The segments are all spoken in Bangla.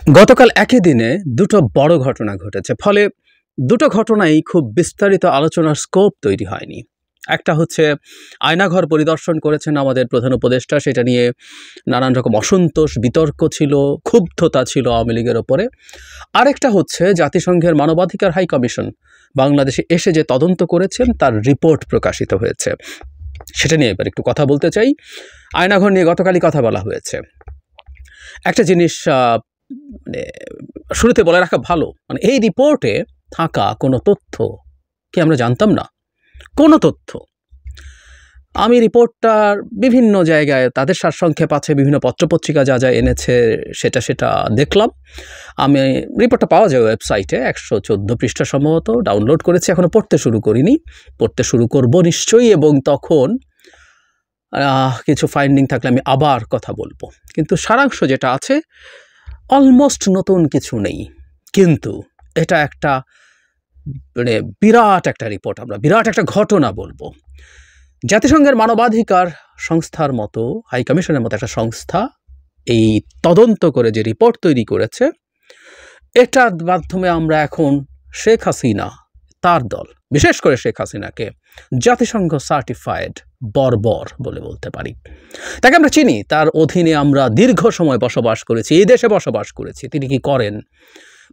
গতকাল একই দিনে দুটো বড় ঘটনা ঘটেছে। ফলে দুটো ঘটনাই খুব বিস্তারিত আলোচনার স্কোপ তৈরি হয়নি। একটা হচ্ছে আয়নাঘর পরিদর্শন করেছেন আমাদের প্রধান উপদেষ্টা, সেটা নিয়ে নানান রকম অসন্তোষ, বিতর্ক ছিল, ক্ষুব্ধতা ছিল আওয়ামী লীগের ওপরে। আরেকটা হচ্ছে জাতিসংঘের মানবাধিকার হাই কমিশন বাংলাদেশে এসে যে তদন্ত করেছেন তার রিপোর্ট প্রকাশিত হয়েছে। সেটা নিয়ে এবার একটু কথা বলতে চাই। আয়নাঘর নিয়ে গতকালই কথা বলা হয়েছে। একটা জিনিস মানে শুরুতে বলে রাখা ভালো, মানে এই রিপোর্টে থাকা কোনো তথ্য কি আমরা জানতাম না, কোনো তথ্য। আমি রিপোর্টটার বিভিন্ন জায়গায় তাদের সারসংক্ষেপ আছে, বিভিন্ন পত্রপত্রিকা যা যা এনেছে সেটা দেখলাম। আমি রিপোর্টটা পাওয়া যায় ওয়েবসাইটে, 114 পৃষ্ঠা সম্ভবত ডাউনলোড করেছি, এখনও পড়তে শুরু করিনি, পড়তে শুরু করব নিশ্চয়ই, এবং তখন কিছু ফাইন্ডিং থাকলে আমি আবার কথা বলবো। কিন্তু সারাংশ যেটা আছে অলমোস্ট নতুন কিছু নেই, কিন্তু এটা একটা মানে বিরাট একটা রিপোর্ট, আমরা বিরাট একটা ঘটনা বলবো। জাতিসংঘের মানবাধিকার সংস্থার মতো, হাই কমিশনের মতো একটা সংস্থা এই তদন্ত করে যে রিপোর্ট তৈরি করেছে, এটার মাধ্যমে আমরা এখন শেখ হাসিনা, তার দল, বিশেষ করে শেখ হাসিনাকে জাতিসংঘ সার্টিফাইড বর্বর বলে বলতে পারি। তাকে আমরা চিনি, তার অধীনে আমরা দীর্ঘ সময় বসবাস করেছি, এই দেশে বসবাস করেছি। তিনি কি করেন,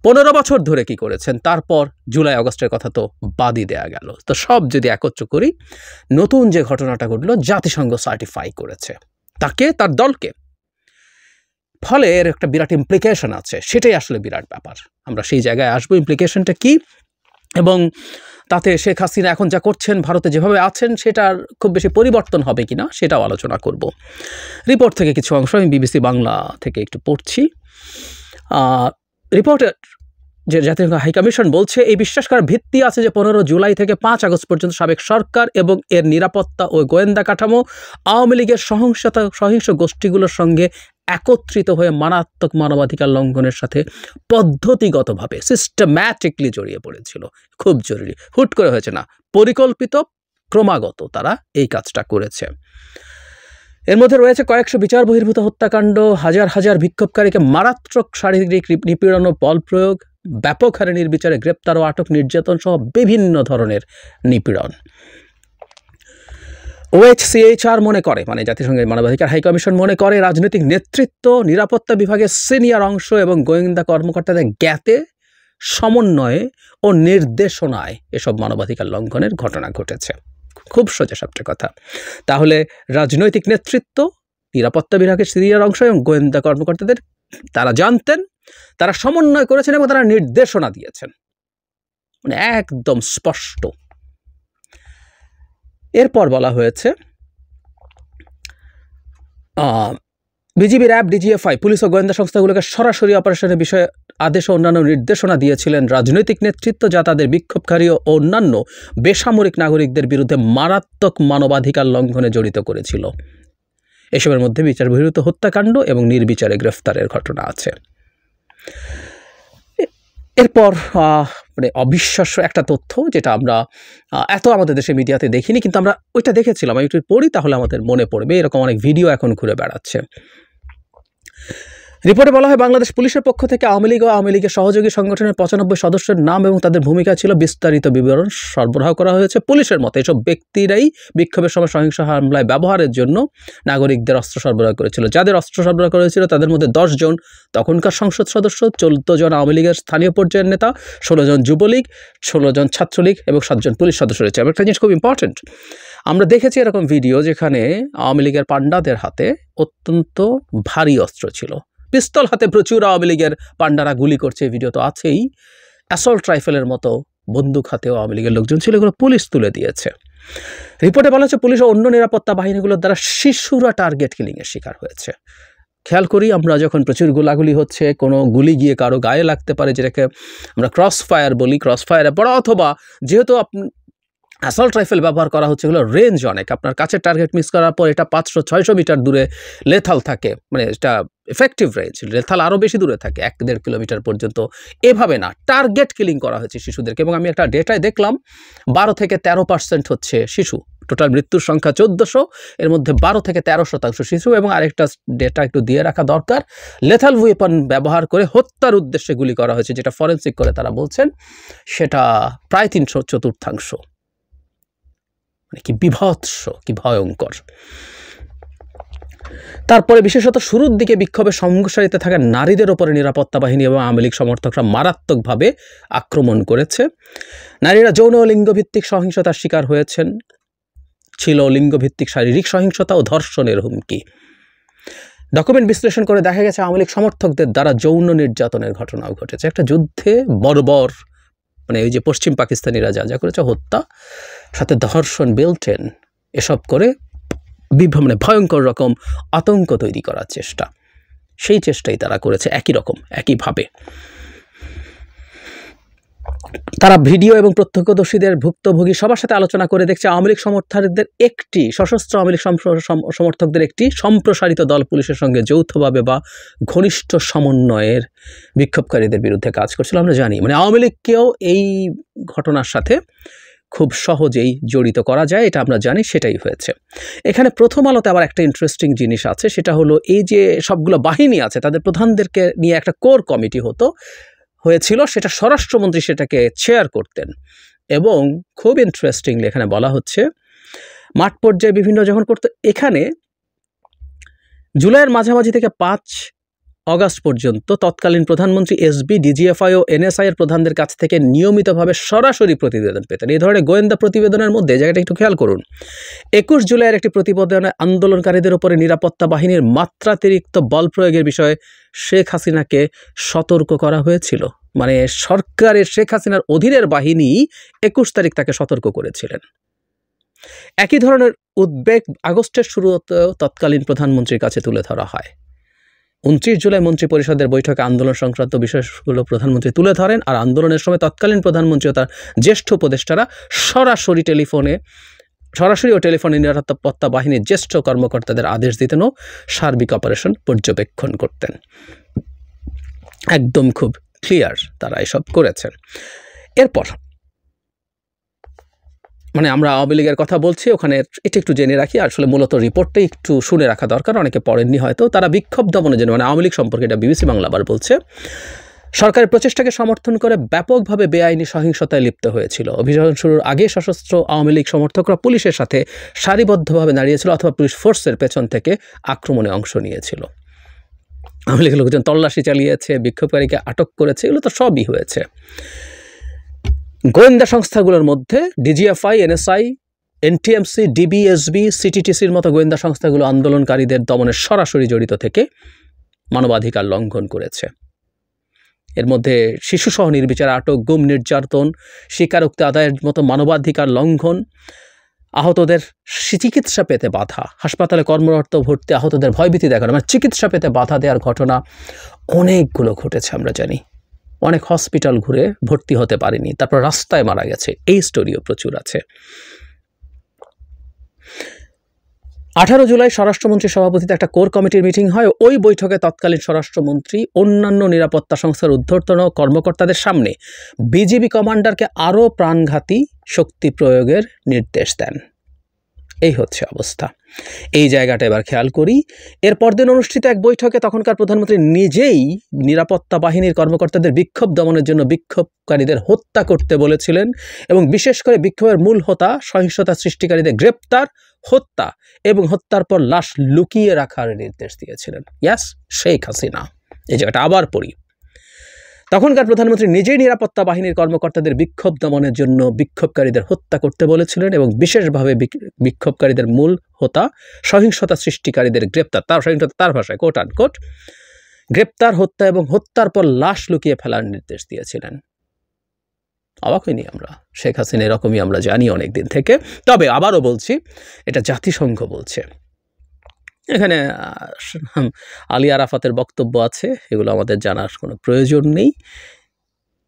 15 বছর ধরে কি করেছেন, তারপর জুলাই আগস্টের কথা তো বাদই দেয়া গেল। তো সব যদি একত্র করি, নতুন যে ঘটনাটা ঘটলো, জাতিসংঘ সার্টিফাই করেছে তাকে, তার দলকে। ফলে এর একটা বিরাট ইমপ্লিকেশন আছে, সেটাই আসলে বিরাট ব্যাপার। আমরা সেই জায়গায় আসবো, ইমপ্লিকেশনটা কি, এবং তাতে শেখ হাসিনা এখন যা করছেন, ভারতে যেভাবে আছেন, সেটার খুব বেশি পরিবর্তন হবে কিনা সেটাও আলোচনা করব। রিপোর্ট থেকে কিছু অংশ আমি বিবিসি বাংলা থেকে একটু পড়ছি। রিপোর্টের যে জাতিসংঘ হাইকমিশন বলছে, এই বিশ্বাস করার ভিত্তি আছে যে 15 জুলাই থেকে 5 আগস্ট পর্যন্ত সাবেক সরকার এবং এর নিরাপত্তা ও গোয়েন্দা কাঠামো আওয়ামী লীগের সহিংস গোষ্ঠীগুলোর সঙ্গে একত্রিত হয়ে মারাত্মক মানবাধিকার লঙ্ঘনের সাথে পদ্ধতিগতভাবে সিস্টেম্যাটিকলি জড়িয়ে পড়েছিল। খুব জরুরি, হুট করে হয়েছে না, পরিকল্পিত, ক্রমাগত তারা এই কাজটা করেছে। এর মধ্যে রয়েছে কয়েকশো বিচার বহির্ভূত হত্যাকাণ্ড, হাজার হাজার বিক্ষোভকারীকে মারাত্মক শারীরিক নিপীড়ন ও বল প্রয়োগ, ব্যাপক হারে নির্বিচারে গ্রেপ্তার ও আটক, নির্যাতন সহ বিভিন্ন ধরনের নিপীড়ন। OHCHR মনে করে, মানে জাতিসংঘের মানবাধিকার হাই কমিশন মনে করে, রাজনৈতিক নেতৃত্ব, নিরাপত্তা বিভাগের সিনিয়র অংশ এবং গোয়েন্দা কর্মকর্তাদের জ্ঞাতে, সমন্বয়ে ও নির্দেশনায় এসব মানবাধিকার লঙ্ঘনের ঘটনা ঘটেছে। খুব সোজা সাপটা কথা। তাহলে রাজনৈতিক নেতৃত্ব, নিরাপত্তা বিভাগের সিনিয়র অংশ এবং গোয়েন্দা কর্মকর্তাদের, তারা জানতেন, তারা সমন্বয় করেছেন এবং তারা নির্দেশনা দিয়েছেন, মানে একদম স্পষ্ট। এরপর বলা হয়েছে বিজিবি, র্যাব, ডিজিএফআই, পুলিশ ও গোয়েন্দা সংস্থাগুলোকে সরাসরি অপারেশনের বিষয়ে আদেশ ও অন্যান্য নির্দেশনা দিয়েছিলেন রাজনৈতিক নেতৃত্ব, যা তাদের বিক্ষোভকারী ও অন্যান্য বেসামরিক নাগরিকদের বিরুদ্ধে মারাত্মক মানবাধিকার লঙ্ঘনে জড়িত করেছিল। এসবের মধ্যে বিচার বহির্ভূত হত্যাকাণ্ড এবং নির্বিচারে গ্রেফতারের ঘটনা আছে। এরপর মানে অবিশ্বাস্য একটা তথ্য, যেটা আমরা এত আমাদের দেশে মিডিয়াতে দেখিনি, কিন্তু আমরা ওইটা দেখেছিলাম। আমি একটু পড়ি, তাহলে আমাদের মনে পড়বে। এরকম অনেক ভিডিও এখন ঘুরে বেড়াচ্ছে। রিপোর্টে বলা হয়, বাংলাদেশ পুলিশের পক্ষ থেকে আওয়ামী লীগ ও আওয়ামী লীগের সহযোগী সংগঠনের 95 সদস্যের নাম এবং তাদের ভূমিকা ছিল বিস্তারিত বিবরণ সরবরাহ করা হয়েছে। পুলিশের মতে এসব ব্যক্তিরাই বিক্ষোভের সময় সহিংস হামলায় ব্যবহারের জন্য নাগরিকদের অস্ত্র সরবরাহ করেছিল। যাদের অস্ত্র সরবরাহ করেছিল তাদের মধ্যে 10 জন তখনকার সংসদ সদস্য, 14 জন আওয়ামী লীগের স্থানীয় পর্যায়ের নেতা, 16 জন যুবলীগ, 16 জন ছাত্রলীগ এবং 7 জন পুলিশ সদস্য রয়েছে। একটা জিনিস খুব ইম্পর্টেন্ট, আমরা দেখেছি এরকম ভিডিও যেখানে আওয়ামী লীগের পান্ডাদের হাতে অত্যন্ত ভারী অস্ত্র ছিল, পিস্তল হাতে প্রচুর আওয়ামী লীগের পান্ডারা গুলি করছে, ভিডিও তো আছেই। অ্যাসল্ট রাইফেলের মতো বন্দুক হাতেও আওয়ামী লীগের লোকজন ছিল, এগুলো পুলিশ তুলে দিয়েছে। রিপোর্টে বলা হচ্ছে, পুলিশ ও অন্য নিরাপত্তা বাহিনীগুলোর দ্বারা শিশুরা টার্গেট কিলিংয়ের শিকার হয়েছে। খেয়াল করি, আমরা যখন প্রচুর গোলাগুলি হচ্ছে, কোনো গুলি গিয়ে কারো গায়ে লাগতে পারে, যেটাকে আমরা ক্রস ফায়ার বলি, ক্রস ফায়ারে পড়া, অথবা যেহেতু অ্যাসল্ট রাইফেল ব্যবহার করা হচ্ছে, এগুলো রেঞ্জ অনেক, আপনার কাছে টার্গেট মিস করার পর এটা 500-600 মিটার দূরে লেথাল থাকে, মানে এটা এফেক্টিভ রেঞ্জ, লেথাল আরও বেশি দূরে থাকে, 1-1.5 কিলোমিটার পর্যন্ত। এভাবে না, টার্গেট কিলিং করা হয়েছে শিশুদেরকে। এবং আমি একটা ডেটায় দেখলাম 12 থেকে 13% হচ্ছে শিশু। টোটাল মৃত্যুর সংখ্যা 1400, এর মধ্যে 12 থেকে 13% শিশু। এবং আরেকটা ডেটা একটু দিয়ে রাখা দরকার, লেথাল ওয়েপন ব্যবহার করে হত্যার উদ্দেশ্যে গুলি করা হয়েছে, যেটা ফরেন্সিক করে তারা বলছেন সেটা প্রায় 3/4। মানে কি বিভৎস, কি ভয়ঙ্কর। তারপরে বিশেষত শুরুর দিকে বিক্ষোভে সংঘর্ষারিতে থাকা নারীদের ওপরে নিরাপত্তা বাহিনী এবং আওয়ামী লীগ সমর্থকরা মারাত্মকভাবে আক্রমণ করেছে। নারীরা যৌন ও লিঙ্গভিত্তিক সহিংসতার শিকার হয়েছেন, ছিল লিঙ্গভিত্তিক শারীরিক সহিংসতা ও ধর্ষণের হুমকি। ডকুমেন্ট বিশ্লেষণ করে দেখা গেছে আওয়ামী লীগ সমর্থকদের দ্বারা যৌন নির্যাতনের ঘটনাও ঘটেছে। একটা যুদ্ধে বর্বর, মানে এই যে পশ্চিম পাকিস্তানিরা যা যা করেছে, হত্যা, সাথে ধর্ষণ, বেলটেন, এসব করে মানে ভয়ঙ্কর রকম আতঙ্ক তৈরি করার চেষ্টা, সেই চেষ্টাই তারা করেছে একই রকম, একইভাবে। তারা ভিডিও এবং প্রত্যক্ষদর্শীদের, ভুক্তভোগী সবার সাথে আলোচনা করে দেখছে আওয়ামী লীগ সমর্থকদের একটি সশস্ত্র আওয়ামী লীগ সমর্থকদের একটি সম্প্রসারিত দল পুলিশের সঙ্গে যৌথভাবে বা ঘনিষ্ঠ সমন্বয়ের বিক্ষোভকারীদের বিরুদ্ধে কাজ করছিল। আমরা জানি, মানে আওয়ামী লীগকেও এই ঘটনার সাথে খুব সহজেই জড়িত করা যায়, এটা আমরা জানি, সেটাই হয়েছে। এখানে প্রথম আলোতে আবার একটা ইন্টারেস্টিং জিনিস আছে, সেটা হলো এই যে সবগুলো বাহিনী আছে তাদের প্রধানদেরকে নিয়ে একটা কোর কমিটি হয়েছিল, সেটা স্বরাষ্ট্রমন্ত্রী সেটাকে চেয়ার করতেন। এবং খুব ইন্টারেস্টিংলি এখানে বলা হচ্ছে মাঠ পর্যায়ে বিভিন্ন যখন করতো, এখানে জুলাইয়ের মাঝামাঝি থেকে 5 অগাস্ট পর্যন্ত তৎকালীন প্রধানমন্ত্রী এসবি, ডিজিএফআই ও এনএসআই এর প্রধানদের কাছ থেকে নিয়মিতভাবে সরাসরি প্রতিবেদন পেতেন। এই ধরনের গোয়েন্দা প্রতিবেদনের মধ্যে জায়গাটা একটু খেয়াল করুন, 21 জুলাইয়ের একটি প্রতিবেদনে আন্দোলনকারীদের উপরে নিরাপত্তা বাহিনীর মাত্রাতিরিক্ত বল প্রয়োগের বিষয়ে শেখ হাসিনাকে সতর্ক করা হয়েছিল। মানে সরকারের, শেখ হাসিনার অধীনের বাহিনী 21 তারিখ তাকে সতর্ক করেছিলেন। একই ধরনের উদ্বেগ আগস্টের শুরুতেও তৎকালীন প্রধানমন্ত্রীর কাছে তুলে ধরা হয়। 29 জুলাই মন্ত্রী পরিষদের বৈঠকে আন্দোলন সংক্রান্ত বিষয়গুলো প্রধানমন্ত্রী তুলে ধরেন। আর আন্দোলনের সময় তৎকালীন প্রধানমন্ত্রী ও তার জ্যেষ্ঠ উপদেষ্টারা সরাসরি ও টেলিফোনে নিরাপত্তা বাহিনীর জ্যেষ্ঠ কর্মকর্তাদের আদেশ দিতেন ও সার্বিক অপারেশন পর্যবেক্ষণ করতেন। একদম খুব ক্লিয়ার তারা এসব করেছেন। এরপর মানে আমরা আওয়ামী লীগের কথা বলছি, ওখানে এটা একটু জেনে রাখি, আসলে মূলত রিপোর্টটাই একটু শুনে রাখা দরকার, অনেকে পড়েননি হয়তো। তারা বিক্ষোভ দমনের জন্য, মানে আওয়ামী লীগ সম্পর্কে এটা বিবিসি বাংলা আবার বলছে, সরকারের প্রচেষ্টাকে সমর্থন করে ব্যাপকভাবে বেআইনি সহিংসতায় লিপ্ত হয়েছিল। অভিযান শুরুর আগে সশস্ত্র আওয়ামী লীগ সমর্থকরা পুলিশের সাথে সারিবদ্ধভাবে দাঁড়িয়েছিল অথবা পুলিশ ফোর্সের পেছন থেকে আক্রমণে অংশ নিয়েছিল। আওয়ামী লীগের লোকজন তল্লাশি চালিয়েছে, বিক্ষোভকারীকে আটক করেছে, এগুলো তো সবই হয়েছে। গোয়েন্দা সংস্থাগুলোর মধ্যে ডিজিএফআই, এনএসআই, এনটিএমসি, ডিবিএসবি, সিটিটিসির মতো গোয়েন্দা সংস্থাগুলো আন্দোলনকারীদের দমনে সরাসরি জড়িত থেকে মানবাধিকার লঙ্ঘন করেছে। এর মধ্যে শিশুসহ নির্বিচারে আটক, গুম, নির্যাতন, স্বীকারোক্তি আদায়ের মতো মানবাধিকার লঙ্ঘন, আহতদের চিকিৎসা পেতে বাধা, হাসপাতালে কর্মরত ভর্তি আহতদের ভয়ভীতি দেখানো, মানে চিকিৎসা পেতে বাধা দেওয়ার ঘটনা অনেকগুলো ঘটেছে আমরা জানি। অনেক হসপিটাল ঘুরে ভর্তি হতে পারেনি, তারপর রাস্তায় মারা গেছে, এই স্টোরিও প্রচুর আছে। 18 জুলাই স্বরাষ্ট্রমন্ত্রীর সভাপতিত্বে একটা কোর কমিটির মিটিং হয়। ওই বৈঠকে তৎকালীন স্বরাষ্ট্রমন্ত্রী অন্যান্য নিরাপত্তা সংস্থার ঊর্ধ্বতন কর্মকর্তাদের সামনে বিজিবি কমান্ডারকে আরও প্রাণঘাতী শক্তি প্রয়োগের নির্দেশ দেন। এই হচ্ছে অবস্থা। এই জায়গাটা এবার খেয়াল করি। এর পরদিন অনুষ্ঠিত এক বৈঠকে তখনকার প্রধানমন্ত্রী নিজেই নিরাপত্তা বাহিনীর কর্মকর্তাদের বিক্ষোভ দমনের জন্য বিক্ষোভকারীদের হত্যা করতে বলেছিলেন এবং বিশেষ করে বিক্ষোভের মূল হোতা সহিংসতা সৃষ্টিকারীদের গ্রেপ্তার, হত্যা এবং হত্যার পর লাশ লুকিয়ে রাখার নির্দেশ দিয়েছিলেন। ইয়াস, শেখ হাসিনা। এই জায়গাটা আবার পড়ি। তখনকার প্রধানমন্ত্রী নিজেই নিরাপত্তা বাহিনীর কর্মকর্তাদের বিক্ষোভ দমনের জন্য বিক্ষোভকারীদের হত্যা করতে বলেছিলেন এবং বিশেষভাবে বিক্ষোভকারীদের মূল হোতা সহিংসতা সৃষ্টিকারীদের গ্রেপ্তার, তার ভাষায় কোট আনকোট, গ্রেপ্তার, হত্যা এবং হত্যার পর লাশ লুকিয়ে ফেলার নির্দেশ দিয়েছিলেন। অবাক হইনি আমরা, শেখ হাসিনা এরকমই আমরা জানি অনেক দিন থেকে। তবে আবারও বলছি, এটা জাতিসংঘ বলছে। এখানে আলী আরাফাতের বক্তব্য আছে, এগুলো আমাদের জানার কোনো প্রয়োজন নেই।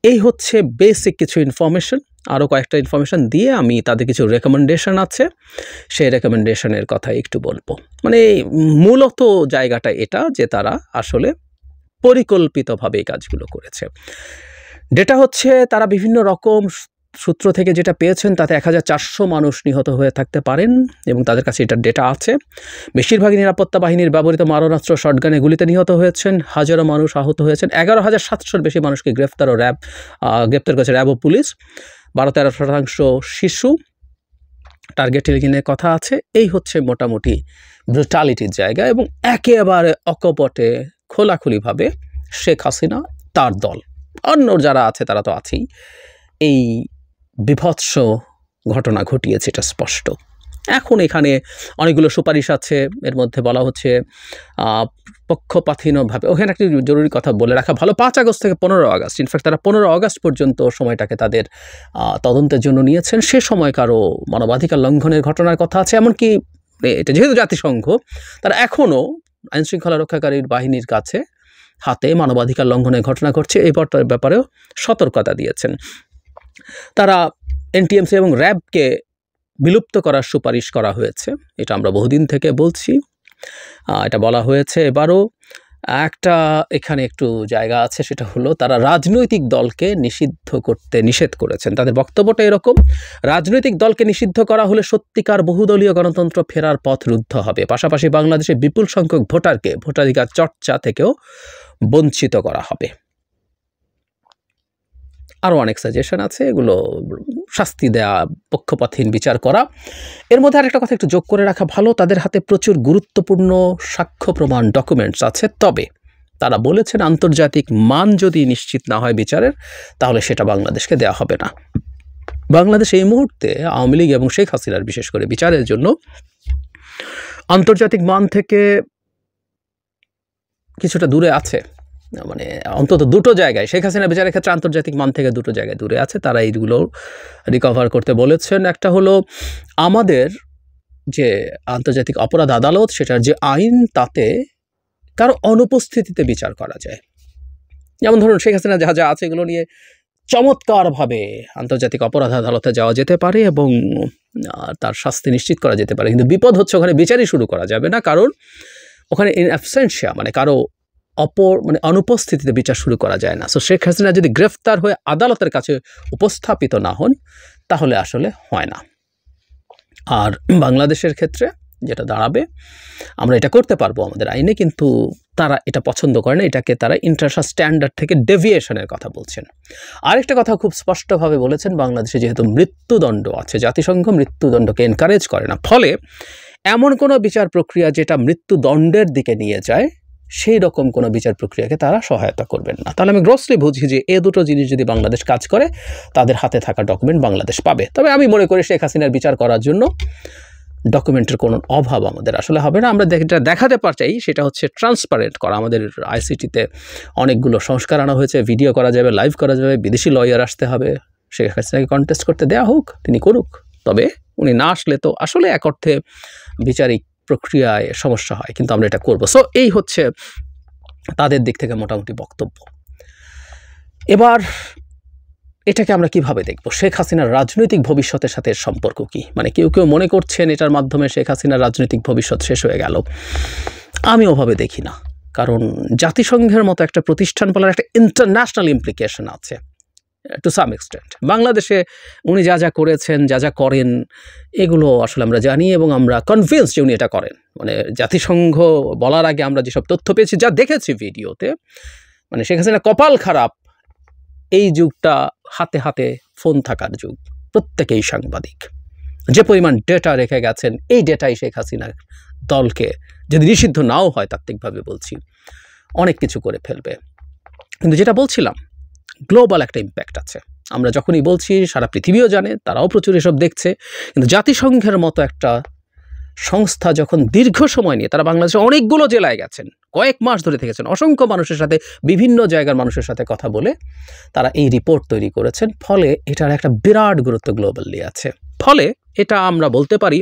এই হচ্ছে বেসিক কিছু ইনফরমেশন। আরও কয়েকটা ইনফরমেশান দিয়ে আমি তাদের কিছু রেকমেন্ডেশন আছে, সেই রেকমেন্ডেশনের কথা একটু বলবো। মানে মূলত জায়গাটা এটা যে তারা আসলে পরিকল্পিতভাবে এই কাজগুলো করেছে। ডেটা হচ্ছে তারা বিভিন্ন রকম সূত্র থেকে যেটা পেয়েছেন তাতে 1400 মানুষ নিহত হয়ে থাকতে পারেন এবং তাদের কাছে এটা ডেটা আছে। বেশিরভাগই নিরাপত্তা বাহিনীর ব্যবহৃত মারণাস্ত্র শটগানে গুলিতে নিহত হয়েছেন, হাজারো মানুষ আহত হয়েছেন, 11,700-র বেশি মানুষকে গ্রেফতার করেছে র্যাব ও পুলিশ, 12-13% শিশু টার্গেট কিলিংয়ের কথা আছে। এই হচ্ছে মোটামুটি ব্রুটালিটির জায়গা এবং একেবারে অকপটে খোলাখুলিভাবে শেখ হাসিনা, তার দল, অন্য যারা আছে তারা তো আছেই, এই বিভৎস ঘটনা ঘটিয়েছে, এটা স্পষ্ট। এখন এখানে অনেকগুলো সুপারিশ আছে, এর মধ্যে বলা হচ্ছে পক্ষপাতহীনভাবে, ওখানে একটি জরুরি কথা বলে রাখা ভালো, 5 আগস্ট থেকে 15 আগস্ট, ইনফ্যাক্ট তারা 15 আগস্ট পর্যন্ত সময়টাকে তাদের তদন্তের জন্য নিয়েছেন। সে সময় কারো মানবাধিকার লঙ্ঘনের ঘটনার কথা আছে, এমনকি এটা যেহেতু জাতিসংঘ, তারা এখনও আইনশৃঙ্খলা রক্ষাকারীর বাহিনীর কাছে হাতে মানবাধিকার লঙ্ঘনের ঘটনা ঘটছে এই ব্যাপারেও সতর্কতা দিয়েছেন। তারা এনটিএমসি এবং র্যাবকে বিলুপ্ত করার সুপারিশ করা হয়েছে, এটা আমরা বহুদিন থেকে বলছি, এটা বলা হয়েছে। এবারও একটা এখানে একটু জায়গা আছে, সেটা হলো তারা রাজনৈতিক দলকে নিষেধ করেছেন। তাদের বক্তব্যটা এরকম, রাজনৈতিক দলকে নিষিদ্ধ করা হলে সত্যিকার বহুদলীয় গণতন্ত্র ফেরার পথ রুদ্ধ হবে, পাশাপাশি বাংলাদেশে বিপুল সংখ্যক ভোটারকে ভোটাধিকার চর্চা থেকেও বঞ্চিত করা হবে। আরও অনেক সাজেশন আছে, এগুলো শাস্তি দেয়া, পক্ষপাতহীন বিচার করা। এর মধ্যে আরেকটা কথা একটু যোগ করে রাখা ভালো, তাদের হাতে প্রচুর গুরুত্বপূর্ণ সাক্ষ্য প্রমাণ ডকুমেন্টস আছে, তবে তারা বলেছেন আন্তর্জাতিক মান যদি নিশ্চিত না হয় বিচারের, তাহলে সেটা বাংলাদেশকে দেওয়া হবে না। বাংলাদেশ এই মুহূর্তে আওয়ামী লীগ এবং শেখ হাসিনার বিশেষ করে বিচারের জন্য আন্তর্জাতিক মান থেকে কিছুটা দূরে আছে, মানে অন্তত দুটো জায়গায় শেখ হাসিনা বিচারের ক্ষেত্রে আন্তর্জাতিক মান থেকে দুটো জায়গায় দূরে আছে, তারা এইগুলো রিকভার করতে বলেছেন। একটা হলো আমাদের যে আন্তর্জাতিক অপরাধ আদালত, সেটার যে আইন, তাতে কারো অনুপস্থিতিতে বিচার করা যায়। যেমন ধরুন শেখ হাসিনা যা যা আছে এগুলো নিয়ে চমৎকারভাবে আন্তর্জাতিক অপরাধ আদালতে যাওয়া যেতে পারে এবং তার শাস্তি নিশ্চিত করা যেতে পারে, কিন্তু বিপদ হচ্ছে ওখানে বিচারই শুরু করা যাবে না, কারণ ওখানে ইন অ্যাবসেন্সিয়া, মানে কারো অনুপস্থিতিতে বিচার শুরু করা যায় না। সো শেখ হাসিনা যদি গ্রেফতার হয়ে আদালতের কাছে উপস্থাপিত না হন, তাহলে আসলে হয় না। আর বাংলাদেশের ক্ষেত্রে যেটা দাঁড়াবে, আমরা এটা করতে পারবো আমাদের আইনে, কিন্তু তারা এটা পছন্দ করে না, এটাকে তারা ইন্টারন্যাশনাল স্ট্যান্ডার্ড থেকে ডেভিয়েশনের কথা বলছেন। আরেকটা কথা খুব স্পষ্টভাবে বলেছেন, বাংলাদেশে যেহেতু মৃত্যুদণ্ড আছে, জাতিসংঘ মৃত্যুদণ্ডকে এনকারেজ করে না, ফলে এমন কোনো বিচার প্রক্রিয়া যেটা মৃত্যুদণ্ডের দিকে নিয়ে যায়, সেই রকম কোনো বিচার প্রক্রিয়াকে তারা সহায়তা করবেন না। তাহলে আমি গ্রসলি বুঝি যে এই দুটো জিনিস যদি বাংলাদেশ কাজ করে, তাদের হাতে থাকা ডকুমেন্ট বাংলাদেশ পাবে। তবে আমি মনে করি শেখ হাসিনার বিচার করার জন্য ডকুমেন্টের কোনো অভাব আমাদের আসলে হবে না। আমরা যেটা দেখাতে চাই সেটা হচ্ছে ট্রান্সপারেন্ট করা। আমাদের আইসিটিতে অনেকগুলো সংস্কার আনা হয়েছে, ভিডিও করা যাবে, লাইভ করা যাবে, বিদেশি লয়ার আসতে হবে, শেখ হাসিনাকে কন্টেস্ট করতে দেওয়া হোক, তিনি করুক। তবে উনি না আসলে তো আসলে এক অর্থে বিচারিক প্রক্রিয়ায় সমস্যা হয়, কিন্তু আমরা এটা করব। সো এই হচ্ছে তাদের দিক থেকে মোটামুটি বক্তব্য। এবার এটাকে আমরা কিভাবে দেখব? শেখ হাসিনার রাজনৈতিক ভবিষ্যতের সাথে সম্পর্ক কি? মানে কেউ কেউ মনে করছেন এটার মাধ্যমে শেখ হাসিনার রাজনৈতিক ভবিষ্যৎ শেষ হয়ে গেল। আমি ওভাবে দেখি না, কারণ জাতিসংঘের মতো একটা প্রতিষ্ঠান বলার একটা ইন্টারন্যাশনাল ইমপ্লিকেশন আছে টু সাম এক্সটেন্ট। বাংলাদেশে উনি যা যা করেছেন, যা যা করেন, এগুলো আসলে আমরা জানি এবং আমরা কনভিন্স যে উনি এটা করেন। মানে জাতিসংঘ বলার আগে আমরা যেসব তথ্য পেয়েছি, যা দেখেছি ভিডিওতে, মানে শেখ হাসিনা কপাল খারাপ, এই যুগটা হাতে হাতে ফোন থাকার যুগ, প্রত্যেকেই সাংবাদিক, যে পরিমাণ ডেটা রেখে গেছেন, এই ডেটাই শেখ হাসিনার দলকে যদি নিষিদ্ধ নাও হয়, তাত্ত্বিকভাবে বলছি, অনেক কিছু করে ফেলবে। কিন্তু যেটা বলছিলাম, গ্লোবাল একটা ইম্প্যাক্ট আছে। আমরা যখনই বলছি সারা পৃথিবীও জানে, তারাও প্রচুর এসব দেখছে, কিন্তু জাতিসংঘের মতো একটা সংস্থা যখন দীর্ঘ সময় নিয়ে, তারা বাংলাদেশে অনেকগুলো জেলায় গেছেন, কয়েক মাস ধরে থেকেছেন, অসংখ্য মানুষের সাথে, বিভিন্ন জায়গার মানুষের সাথে কথা বলে তারা এই রিপোর্ট তৈরি করেছেন, ফলে এটার একটা বিরাট গুরুত্ব গ্লোবালি আছে। ফলে এটা আমরা বলতে পারি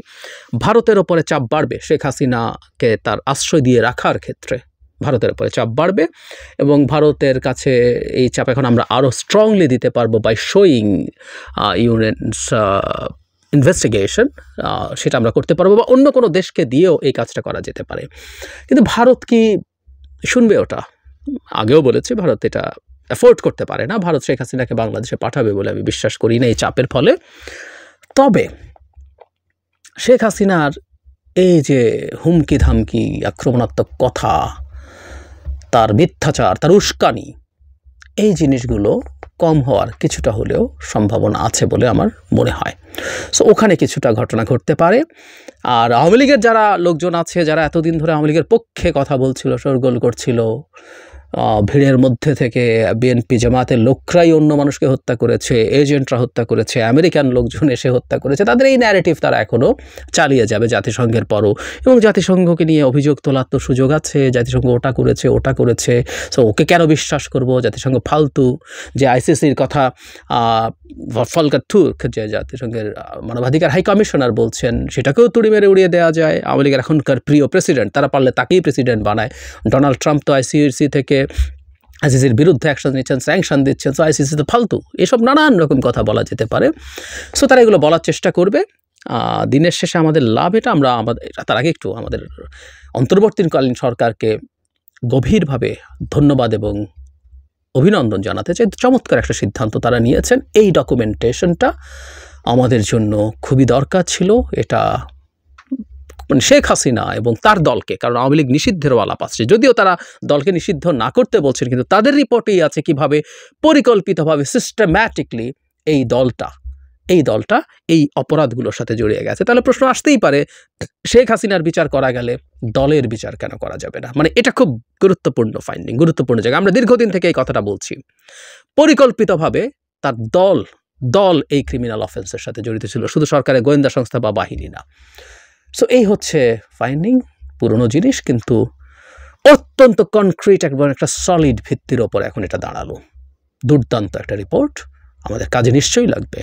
ভারতের ওপরে চাপ বাড়বে শেখ হাসিনাকে তার আশ্রয় দিয়ে রাখার ক্ষেত্রে, ভারতের উপরে চাপ বাড়বে এবং ভারতের কাছে এই চাপ এখন আমরা আরও স্ট্রংলি দিতে পারবো বাই শোয়িং ইউএনস ইনভেস্টিগেশন, সেটা আমরা করতে পারবো, বা অন্য কোনো দেশকে দিয়েও এই কাজটা করা যেতে পারে। কিন্তু ভারত কি শুনবে ওটা? আগেও বলেছি ভারত এটা অ্যাফোর্ড করতে পারে না। ভারত শেখ হাসিনাকে বাংলাদেশে পাঠাবে বলে আমি বিশ্বাস করি না এই চাপের ফলে। তবে শেখ হাসিনার এই যে হুমকি ধামকি, আক্রমণাত্মক কথা, তার মিথ্যাচার, তার উস্কানি, এই জিনিসগুলো কম হওয়ার কিছুটা হলেও সম্ভাবনা আছে বলে আমার মনে হয়। সো ওখানে কিছুটা ঘটনা ঘটতে পারে। আর আওয়ামী লীগের যারা লোকজন আছে, যারা এতদিন ধরে আওয়ামী লীগের পক্ষে কথা বলছিল, শোরগোল করছিল, ভিড়ের মধ্যে থেকে বিএনপি জামাতের লোকরাই অন্য মানুষকে হত্যা করেছে, এজেন্টরা হত্যা করেছে, আমেরিকান লোকজন এসে হত্যা করেছে, তাদের এই ন্যারেটিভ তারা এখনও চালিয়ে যাবে জাতিসংঘের পরও। এবং জাতিসংঘকে নিয়ে অভিযোগ তোলার তো সুযোগ আছে, জাতিসংঘ ওটা করেছে, সো ওকে কেন বিশ্বাস করব? জাতিসংঘ ফালতু। যে আইসিসির কথা ফলকার তুর্ক, যে জাতিসংঘের মানবাধিকার হাই কমিশনার বলছেন, সেটাকেও তুড়ি মেরে উড়িয়ে দেওয়া যায়। আওয়ামী লীগের এখনকার প্রিয় প্রেসিডেন্ট, তারা পারলে তাকেই প্রেসিডেন্ট বানায়। ডোনাল্ড ট্রাম্প তো আইসিসি থেকে আইসিসির বিরুদ্ধে অ্যাকশন নিচ্ছেন, স্যাংশন দিচ্ছেন, সো আইসিসি তো ফালতু, এসব নানান রকম কথা বলা যেতে পারে। সো তারা এগুলো বলার চেষ্টা করবে। দিনের শেষে আমাদের লাভ এটা, তার আগে একটু আমাদের অন্তর্বর্তীকালীন সরকারকে গভীরভাবে ধন্যবাদ এবং অভিনন্দন জানাতে চাই। চমৎকার একটা সিদ্ধান্ত তারা নিয়েছেন। এই ডকুমেন্টেশনটা আমাদের জন্য খুবই দরকার ছিল। এটা মানে শেখ হাসিনা এবং তার দলকে, কারণ আওয়ামী লীগ নিষিদ্ধেরও আলাপ আসছে, যদিও তারা দলকে নিষিদ্ধ না করতে বলছেন, কিন্তু তাদের রিপোর্টেই আছে কিভাবে পরিকল্পিতভাবে সিস্টেম্যাটিকলি এই দলটা এই অপরাধগুলোর সাথে জড়িয়ে গেছে। তাহলে প্রশ্ন আসতেই পারে, শেখ হাসিনার বিচার করা গেলে দলের বিচার কেন করা যাবে না? মানে এটা খুব গুরুত্বপূর্ণ ফাইন্ডিং, গুরুত্বপূর্ণ জায়গা। আমরা দীর্ঘদিন থেকে এই কথাটা বলছি। পরিকল্পিতভাবে তার দল এই ক্রিমিনাল অফেন্সের সাথে জড়িত ছিল, শুধু সরকারের গোয়েন্দা সংস্থা বা বাহিনী না। সো এই হচ্ছে ফাইন্ডিং, পুরনো জিনিস, কিন্তু অত্যন্ত কনক্রিট একটা সলিড ভিত্তির ওপর এখন এটা দাঁড়ালো। দুর্দান্ত একটা রিপোর্ট, আমাদের কাজে নিশ্চয়ই লাগবে।